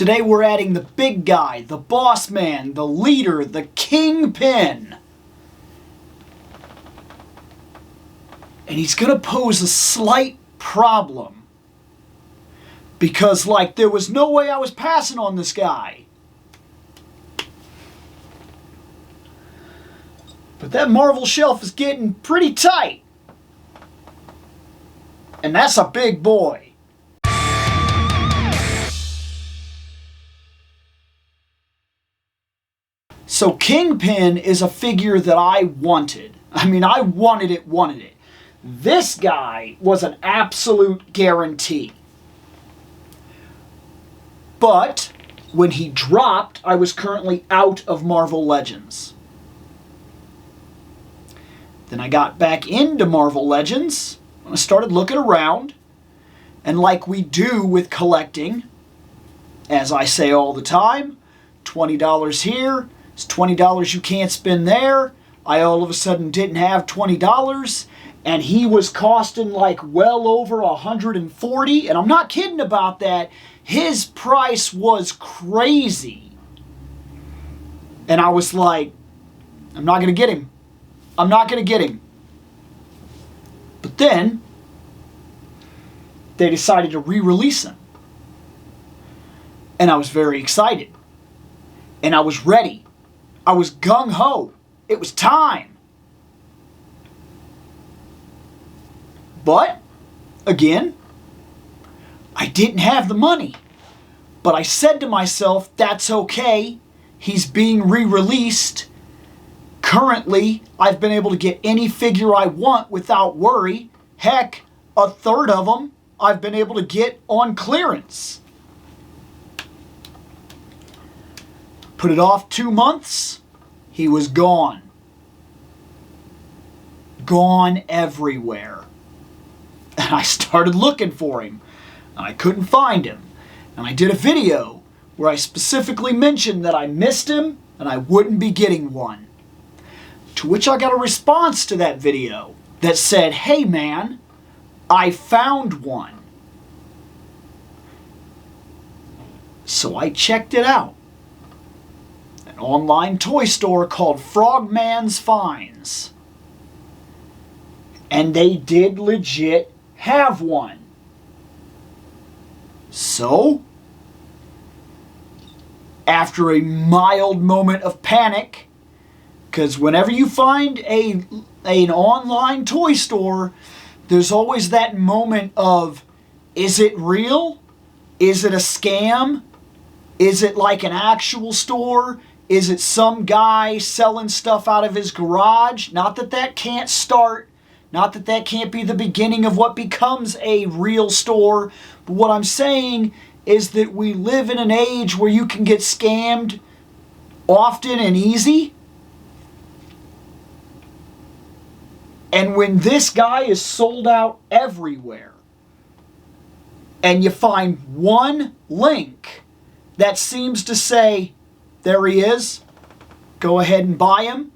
Today we're adding the big guy, the boss man, the leader, the Kingpin. And he's going to pose a slight problem. Because, like, there was no way I was passing on this guy. But that Marvel shelf is getting pretty tight. And that's a big boy. So Kingpin is a figure that I wanted. I mean, I wanted it. This guy was an absolute guarantee. But when he dropped, I was currently out of Marvel Legends. Then I got back into Marvel Legends. I started looking around. And like we do with collecting, as I say all the time, $20 here, it's $20 you can't spend there. I all of a sudden didn't have $20. And he was costing like well over $140. And I'm not kidding about that. His price was crazy. And I was like, I'm not going to get him. I'm not going to get him. But then, they decided to re-release him. And I was very excited. And I was ready. I was gung-ho. It was time. But, again, I didn't have the money. But I said to myself, that's okay. He's being re-released. Currently, I've been able to get any figure I want without worry. Heck, a third of them I've been able to get on clearance. Put it off 2 months, he was gone. Gone everywhere. And I started looking for him, and I couldn't find him. And I did a video where I specifically mentioned that I missed him and I wouldn't be getting one. To which I got a response to that video that said, hey man, I found one. So I checked it out. An online toy store called Frogman's Finds. And they did legit have one. So, after a mild moment of panic, because whenever you find an online toy store, there's always that moment of, is it real? Is it a scam? Is it like an actual store? Is it some guy selling stuff out of his garage? Not that that can't start. Not that that can't be the beginning of what becomes a real store. But what I'm saying is that we live in an age where you can get scammed often and easy. And when this guy is sold out everywhere, and you find one link that seems to say, there he is, go ahead and buy him,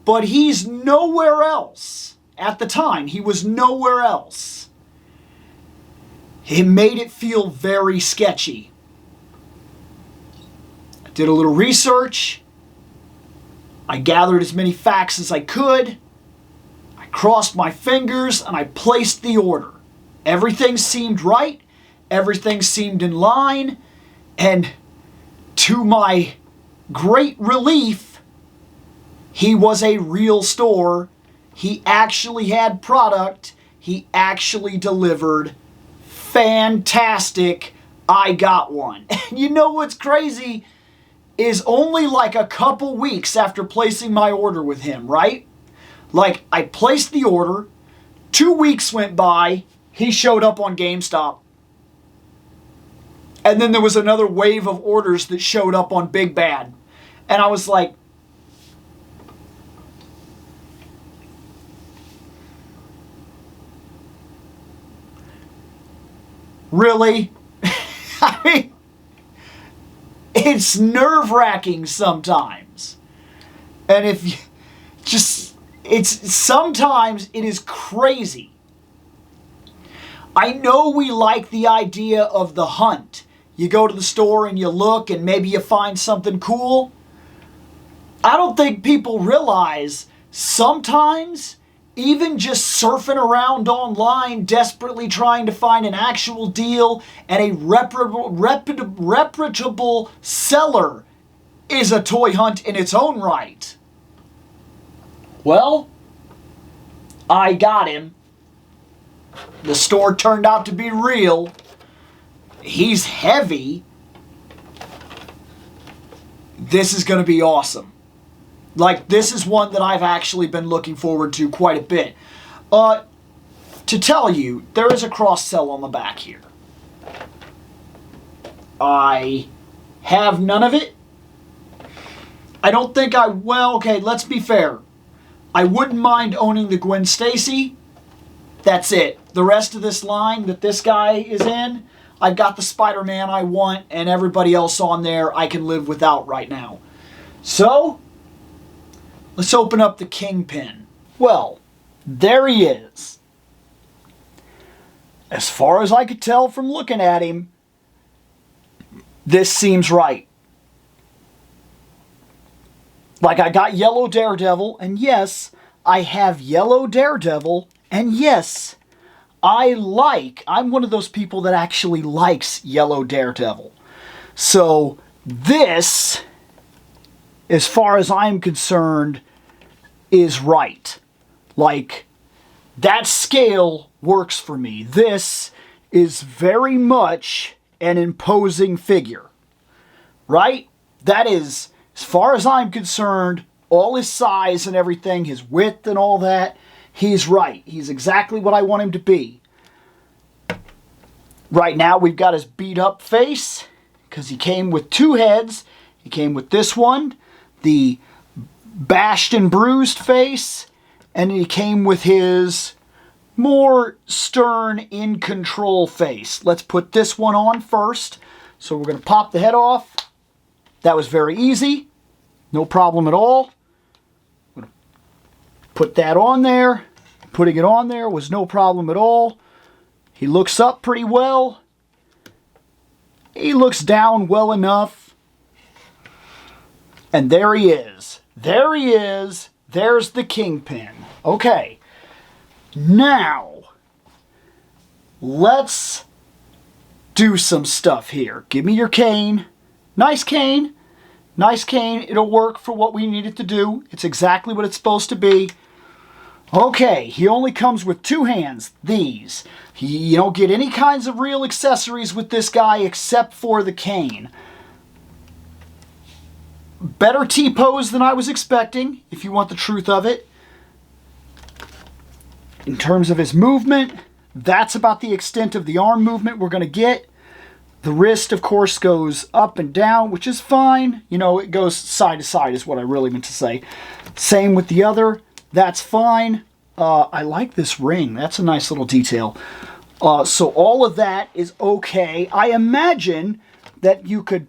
but he's nowhere else. At the time, he was nowhere else. It made it feel very sketchy. I did a little research. I gathered as many facts as I could. Crossed my fingers and I placed the order. Everything seemed right. Everything seemed in line. And to my great relief, he was a real store. He actually had product. He actually delivered. Fantastic. I got one. And you know what's crazy is only like a couple weeks after placing my order with him, right? Like, I placed the order, 2 weeks went by, he showed up on GameStop. And then there was another wave of orders that showed up on Big Bad. And I was like, really? I mean, it's nerve-wracking sometimes. And if you just... sometimes it is crazy. I know we like the idea of the hunt. you go to the store and you look and maybe you find something cool. I don't think people realize sometimes even just surfing around online, desperately trying to find an actual deal and a reputable seller is a toy hunt in its own right. Well, I got him. The store turned out to be real. He's heavy. This is going to be awesome. Like, this is one that I've actually been looking forward to quite a bit. To tell you, there is a cross-sell on the back here. I have none of it. I don't think well, okay, let's be fair. I wouldn't mind owning the Gwen Stacy. That's it. The rest of this line that this guy is in, I've got the Spider-Man I want, and everybody else on there I can live without right now. So, let's open up the Kingpin. Well, there he is. As far as I could tell from looking at him, this seems right. Like, I got yellow Daredevil, and yes, I have yellow Daredevil, and yes, I'm one of those people that actually likes yellow Daredevil. So, this, as far as I'm concerned, is right. Like, that scale works for me. This is very much an imposing figure. Right? That is, as far as I'm concerned, all his size and everything, his width and all that, he's right. He's exactly what I want him to be. Right now, we've got his beat up face, because he came with two heads. He came with this one, the bashed and bruised face, and he came with his more stern, in control face. Let's put this one on first. So we're going to pop the head off. That was very easy. No problem at all. I'm going to put that on there. Putting it on there was no problem at all. He looks up pretty well. He looks down well enough. And there he is. There he is. There's the Kingpin. Okay. Now, let's do some stuff here. Give me your cane. Nice cane. Nice cane. It'll work for what we need it to do. It's exactly what it's supposed to be. Okay, he only comes with two hands. These. You don't get any kinds of real accessories with this guy except for the cane. Better T-pose than I was expecting, if you want the truth of it. In terms of his movement, that's about the extent of the arm movement we're going to get. The wrist, of course, goes up and down, which is fine. You know, it goes side to side is what I really meant to say. Same with the other. That's fine. I like this ring. That's a nice little detail. So all of that is okay. I imagine that you could...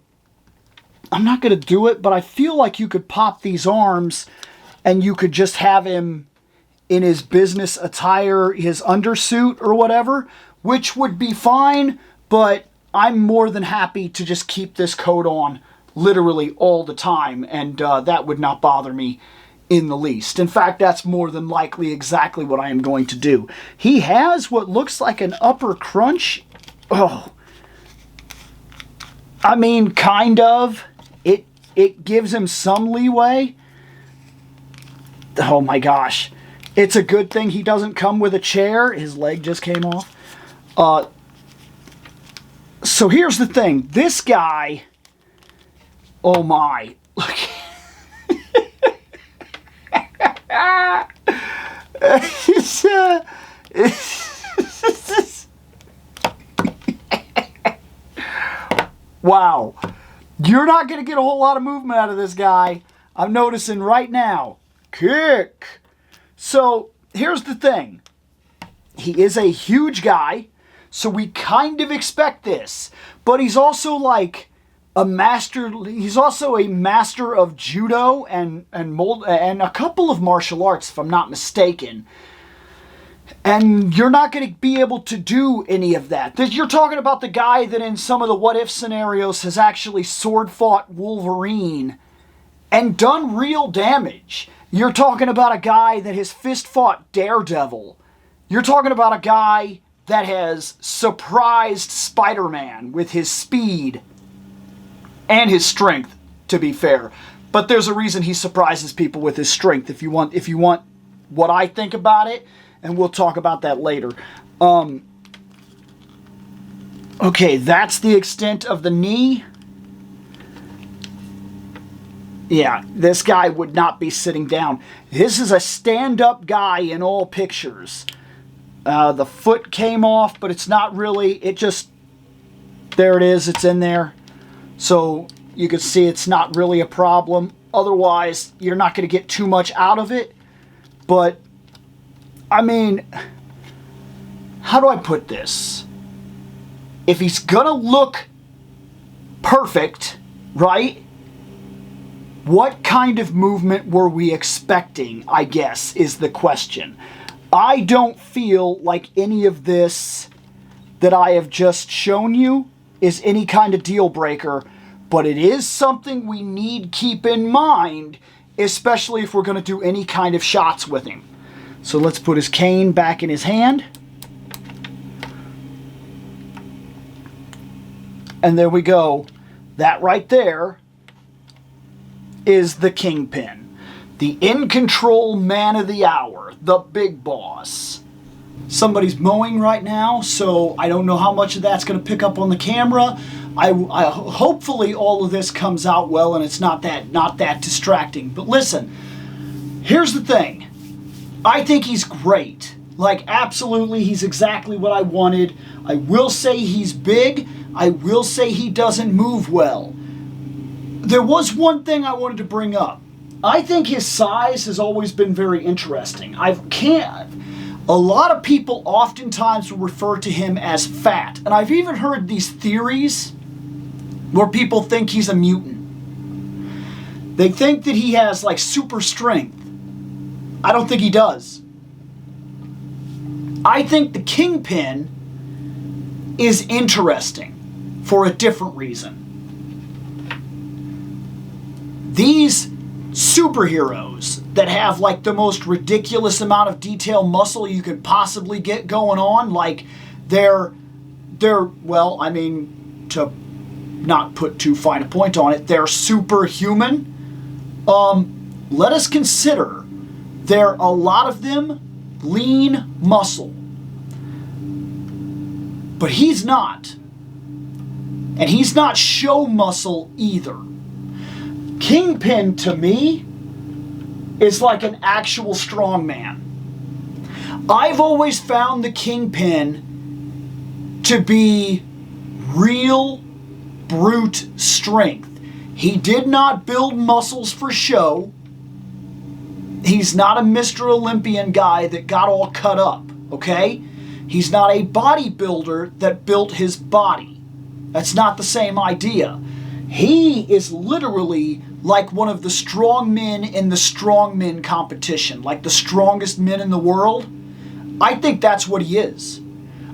I'm not going to do it, but I feel like you could pop these arms and you could just have him in his business attire, his undersuit or whatever, which would be fine, but I'm more than happy to just keep this coat on literally all the time, and that would not bother me in the least. In fact, that's more than likely exactly what I am going to do. He has what looks like an upper crunch. Oh, I mean, kind of. It gives him some leeway. Oh my gosh. It's a good thing he doesn't come with a chair. His leg just came off. So here's the thing. This guy, oh my. Look. Wow. You're not going to get a whole lot of movement out of this guy. I'm noticing right now. Kick. So, here's the thing. He is a huge guy, so we kind of expect this. But he's also like a master. He's also a master of judo and a couple of martial arts, if I'm not mistaken. And you're not going to be able to do any of that. You're talking about the guy that in some of the what-if scenarios has actually sword-fought Wolverine and done real damage. You're talking about a guy that has fist-fought Daredevil. You're talking about a guy that has surprised Spider-Man with his speed and his strength, to be fair. But there's a reason he surprises people with his strength. If you want what I think about it, and we'll talk about that later. Okay, that's the extent of the knee. Yeah, this guy would not be sitting down. This is a stand-up guy in all pictures. The foot came off, but it's not really. It just... There it is. It's in there. So you can see it's not really a problem. Otherwise, you're not going to get too much out of it. But, I mean, how do I put this? If he's going to look perfect, right? What kind of movement were we expecting, I guess, is the question. I don't feel like any of this that I have just shown you is any kind of deal breaker, but it is something we need keep in mind, especially if we're going to do any kind of shots with him. So let's put his cane back in his hand. And there we go. That right there is the Kingpin. The in-control man of the hour. The big boss. Somebody's mowing right now, so I don't know how much of that's going to pick up on the camera. I hopefully all of this comes out well and it's not that distracting. But listen, here's the thing. I think he's great. Like, absolutely, he's exactly what I wanted. I will say he's big. I will say he doesn't move well. There was one thing I wanted to bring up. I think his size has always been very interesting. A lot of people oftentimes will refer to him as fat. And I've even heard these theories where people think he's a mutant. They think that he has, like, super strength. I don't think he does. I think the Kingpin is interesting for a different reason. These superheroes that have like the most ridiculous amount of detail muscle you could possibly get going on, like they're well, I mean, to not put too fine a point on it, they're superhuman. Let us consider there a lot of them lean muscle. But he's not. And he's not show muscle either. Kingpin, to me, is like an actual strongman. I've always found the Kingpin to be real brute strength. He did not build muscles for show. He's not a Mr. Olympian guy that got all cut up, okay? He's not a bodybuilder that built his body. That's not the same idea. He is literally like one of the strong men in the strongmen competition, like the strongest men in the world. I think that's what he is.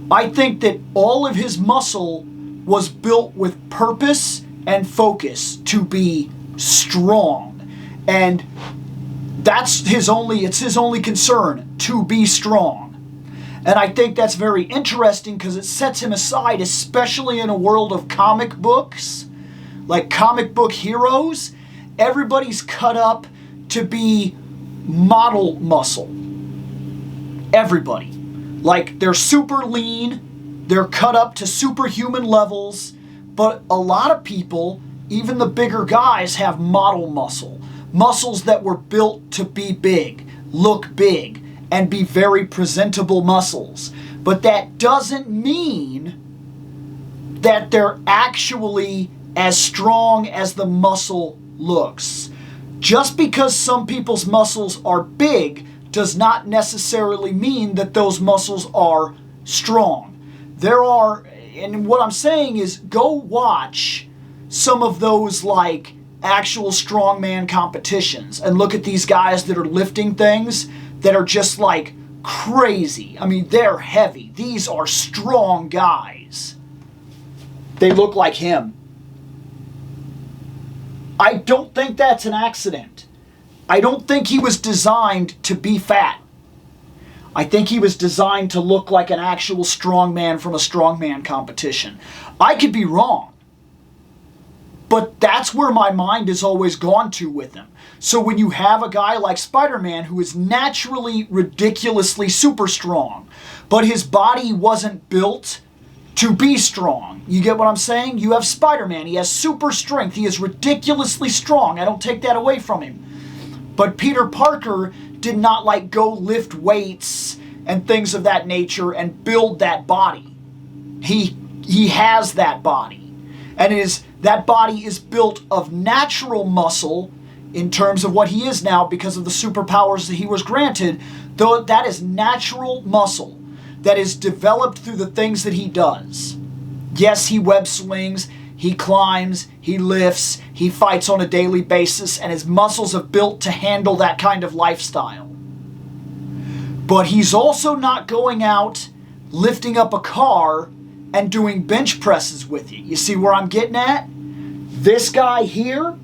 I think that all of his muscle was built with purpose and focus to be strong. And it's his only concern, to be strong. And I think that's very interesting because it sets him aside, especially in a world of comic books, like comic book heroes. Everybody's cut up to be model muscle. Everybody. Like, they're super lean, they're cut up to superhuman levels, but a lot of people, even the bigger guys, have model muscle. Muscles that were built to be big, look big, and be very presentable muscles. But that doesn't mean that they're actually as strong as the muscle looks. Just because some people's muscles are big does not necessarily mean that those muscles are strong. And what I'm saying is, go watch some of those like actual strongman competitions and look at these guys that are lifting things that are just like crazy. I mean, they're heavy. These are strong guys. They look like him. I don't think that's an accident. I don't think he was designed to be fat. I think he was designed to look like an actual strongman from a strongman competition. I could be wrong. But that's where my mind has always gone to with him. So when you have a guy like Spider-Man who is naturally ridiculously super strong, but his body wasn't built to be strong. You get what I'm saying? You have Spider-Man. He has super strength. He is ridiculously strong. I don't take that away from him. But Peter Parker did not like go lift weights and things of that nature and build that body. He has that body. And that body is built of natural muscle in terms of what he is now because of the superpowers that he was granted. Though that is natural muscle that is developed through the things that he does. Yes, he web swings, he climbs, he lifts, he fights on a daily basis, and his muscles are built to handle that kind of lifestyle. But he's also not going out, lifting up a car, and doing bench presses with you. You see where I'm getting at? This guy here,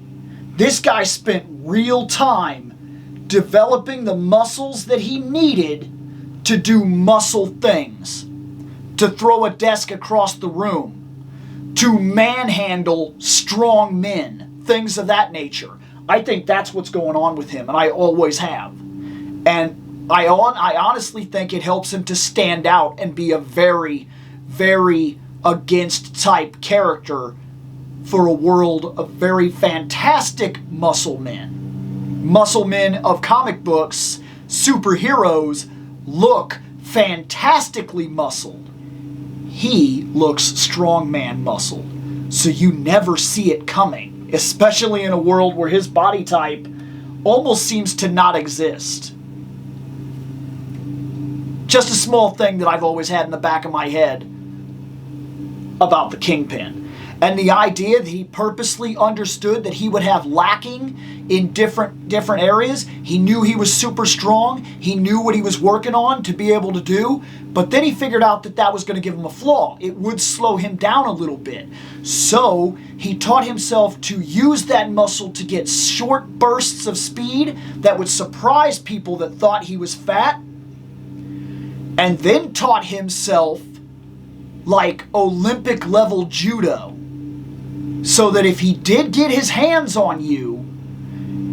this guy spent real time developing the muscles that he needed to do muscle things, to throw a desk across the room, to manhandle strong men, things of that nature. I think that's what's going on with him, and I always have. And I honestly think it helps him to stand out and be a very, very against type character for a world of very fantastic muscle men. Muscle men of comic books, superheroes, look fantastically muscled. He looks strongman muscled. So you never see it coming, especially in a world where his body type almost seems to not exist. Just a small thing that I've always had in the back of my head about the Kingpin. And the idea that he purposely understood that he would have lacking in different areas. He knew he was super strong. He knew what he was working on to be able to do. But then he figured out that that was going to give him a flaw. It would slow him down a little bit. So he taught himself to use that muscle to get short bursts of speed that would surprise people that thought he was fat. And then taught himself like Olympic level judo. So that if he did get his hands on you,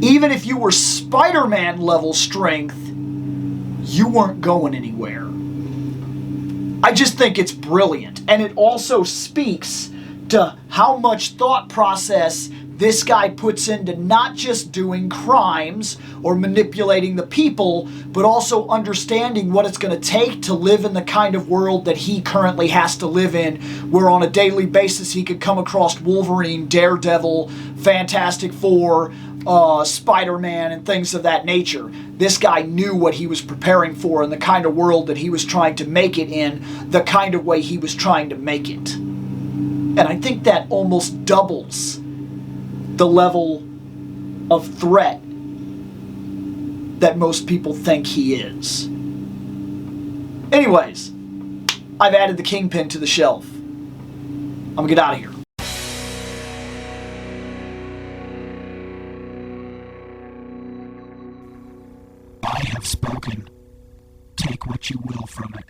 even if you were Spider-Man level strength, you weren't going anywhere. I just think it's brilliant. And it also speaks to how much thought process this guy puts into not just doing crimes or manipulating the people, but also understanding what it's going to take to live in the kind of world that he currently has to live in, where on a daily basis he could come across Wolverine, Daredevil, Fantastic Four, Spider-Man, and things of that nature. This guy knew what he was preparing for and the kind of world that he was trying to make it in, the kind of way he was trying to make it. And I think that almost doubles the level of threat that most people think he is. Anyways, I've added the Kingpin to the shelf. I'm gonna get out of here. I have spoken. Take what you will from it.